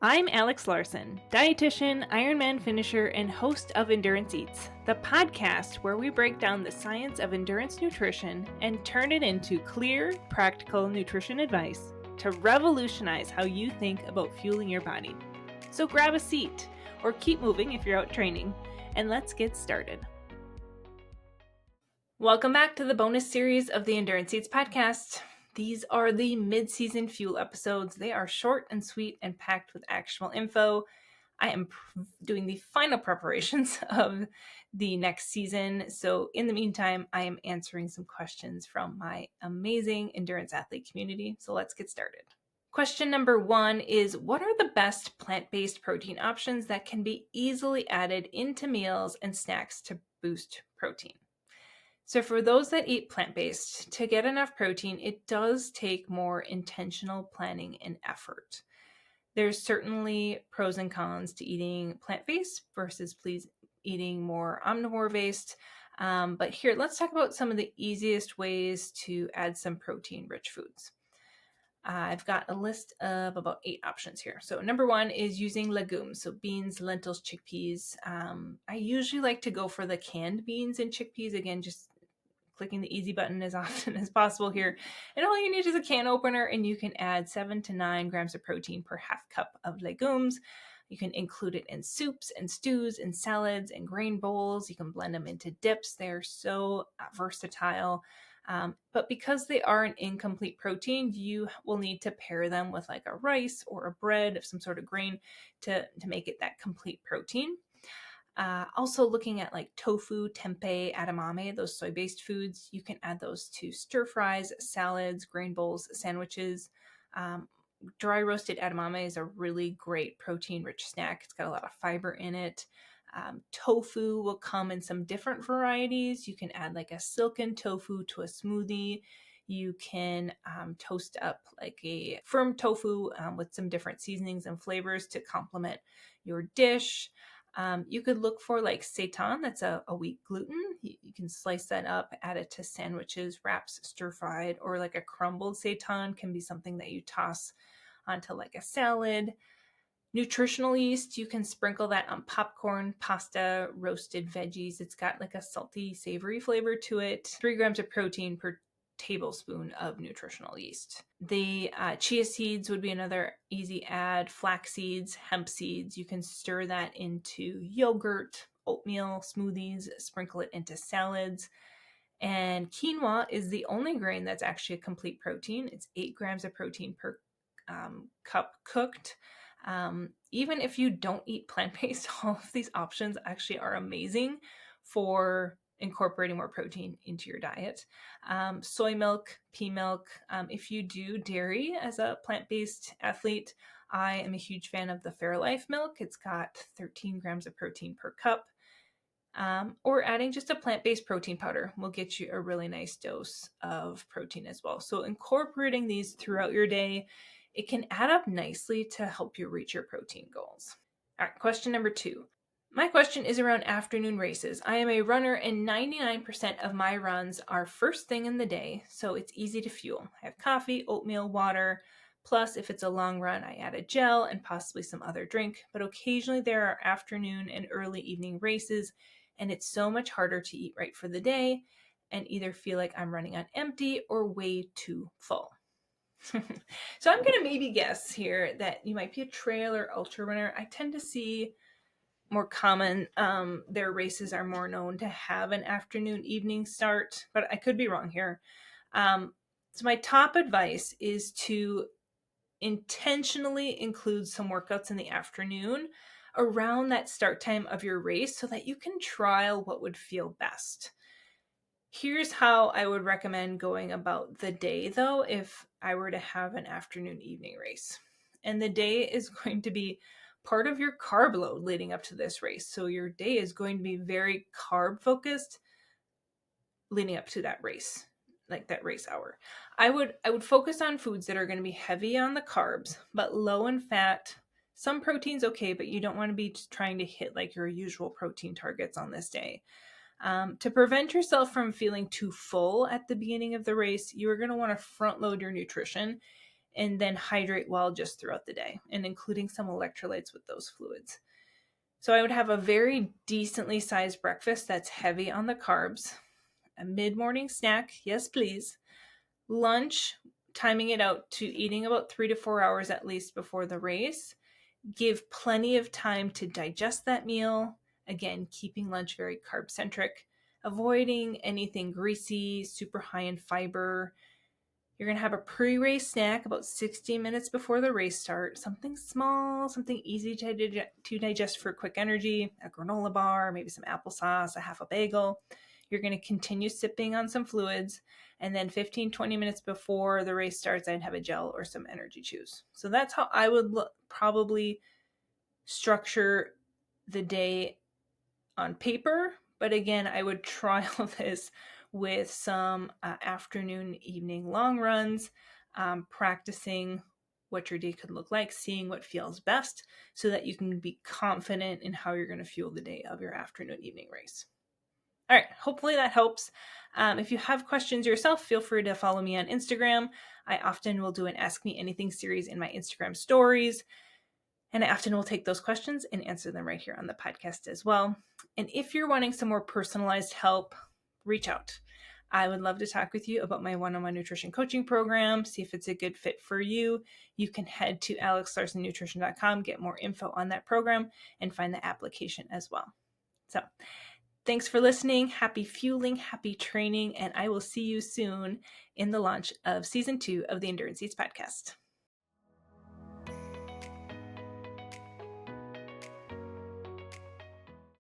I'm Alex Larson, dietitian, Ironman finisher, and host of Endurance Eats, the podcast where we break down the science of endurance nutrition and turn it into clear, practical nutrition advice to revolutionize how you think about fueling your body. So grab a seat, or keep moving if you're out training, and let's get started. Welcome back to the bonus series of the Endurance Eats podcast. These are the mid-season fuel episodes. They are short and sweet and packed with actionable info. I am doing the final preparations of the next season. So in the meantime, I am answering some questions from my amazing endurance athlete community. So let's get started. Question number 1 is, what are the best plant-based protein options that can be easily added into meals and snacks to boost protein? So for those that eat plant-based, to get enough protein, it does take more intentional planning and effort. There's certainly pros and cons to eating plant-based versus eating more omnivore-based. But here, let's talk about some of the easiest ways to add some protein-rich foods. I've got a list of about 8 options here. So number 1 is using legumes, so beans, lentils, chickpeas. I usually like to go for the canned beans and chickpeas. Again, just clicking the easy button as often as possible here. And all you need is a can opener, and you can add 7 to 9 grams of protein per half cup of legumes. You can include it in soups and stews and salads and grain bowls. You can blend them into dips. They're so versatile. But because they are an incomplete protein, you will need to pair them with like a rice or a bread of some sort of grain to make it that complete protein. Also looking at like tofu, tempeh, edamame, those soy-based foods, you can add those to stir fries, salads, grain bowls, sandwiches. Dry roasted edamame is a really great protein-rich snack. It's got a lot of fiber in it. Tofu will come in some different varieties. You can add like a silken tofu to a smoothie. You can toast up like a firm tofu with some different seasonings and flavors to complement your dish. You could look for like seitan, that's a wheat gluten. You can slice that up, add it to sandwiches, wraps, stir-fried, or like a crumbled seitan can be something that you toss onto like a salad. Nutritional yeast, you can sprinkle that on popcorn, pasta, roasted veggies. It's got like a salty, savory flavor to it. 3 grams of protein per tablespoon of nutritional yeast. The chia seeds would be another easy add. Flax seeds, hemp seeds, you can stir that into yogurt, oatmeal, smoothies, sprinkle it into salads. And quinoa is the only grain that's actually a complete protein. It's 8 grams of protein per cup cooked. Even if you don't eat plant-based, all of these options actually are amazing for incorporating more protein into your diet. Soy milk, pea milk. If you do dairy as a plant-based athlete, I am a huge fan of the Fairlife milk. It's got 13 grams of protein per cup. Or adding just a plant-based protein powder will get you a really nice dose of protein as well. So incorporating these throughout your day, it can add up nicely to help you reach your protein goals. All right, question number 2. My question is around afternoon races. I am a runner and 99% of my runs are first thing in the day, so it's easy to fuel. I have coffee, oatmeal, water, plus if it's a long run, I add a gel and possibly some other drink, but occasionally there are afternoon and early evening races, and it's so much harder to eat right for the day and either feel like I'm running on empty or way too full. So I'm going to maybe guess here that you might be a trail or ultra runner. I tend to see more common, their races are more known to have an afternoon evening start, but I could be wrong here. So my top advice is to intentionally include some workouts in the afternoon around that start time of your race so that you can trial what would feel best. Here's how I would recommend going about the day, though, if I were to have an afternoon evening race. And the day is going to be part of your carb load leading up to this race. So your day is going to be very carb focused leading up to that race, like that race hour. I would focus on foods that are going to be heavy on the carbs, but low in fat. Some protein's okay, but you don't want to be trying to hit like your usual protein targets on this day. To prevent yourself from feeling too full at the beginning of the race, you are going to want to front load your nutrition and then hydrate well just throughout the day, and including some electrolytes with those fluids. So I would have a very decently sized breakfast that's heavy on the carbs, a mid-morning snack, yes please, lunch, timing it out to eating about 3 to 4 hours at least before the race. Give plenty of time to digest that meal. Again, keeping lunch very carb centric, avoiding anything greasy, super high in fiber. You're going to have a pre-race snack about 60 minutes before the race start. Something small, something easy to digest for quick energy, a granola bar, maybe some applesauce, a half a bagel. You're going to continue sipping on some fluids. And then 15-20 minutes before the race starts, I'd have a gel or some energy chews. So that's how I would probably structure the day on paper. But again, I would trial this with some afternoon, evening long runs, practicing what your day could look like, seeing what feels best so that you can be confident in how you're going to fuel the day of your afternoon, evening race. All right, hopefully that helps. If you have questions yourself, feel free to follow me on Instagram. I often will do an Ask Me Anything series in my Instagram stories. And I often will take those questions and answer them right here on the podcast as well. And if you're wanting some more personalized help, reach out. I would love to talk with you about my one-on-one nutrition coaching program, see if it's a good fit for you. You can head to alexlarsonnutrition.com, get more info on that program, and find the application as well. So thanks for listening. Happy fueling, happy training, and I will see you soon in the launch of season 2 of the Endurance Eats podcast.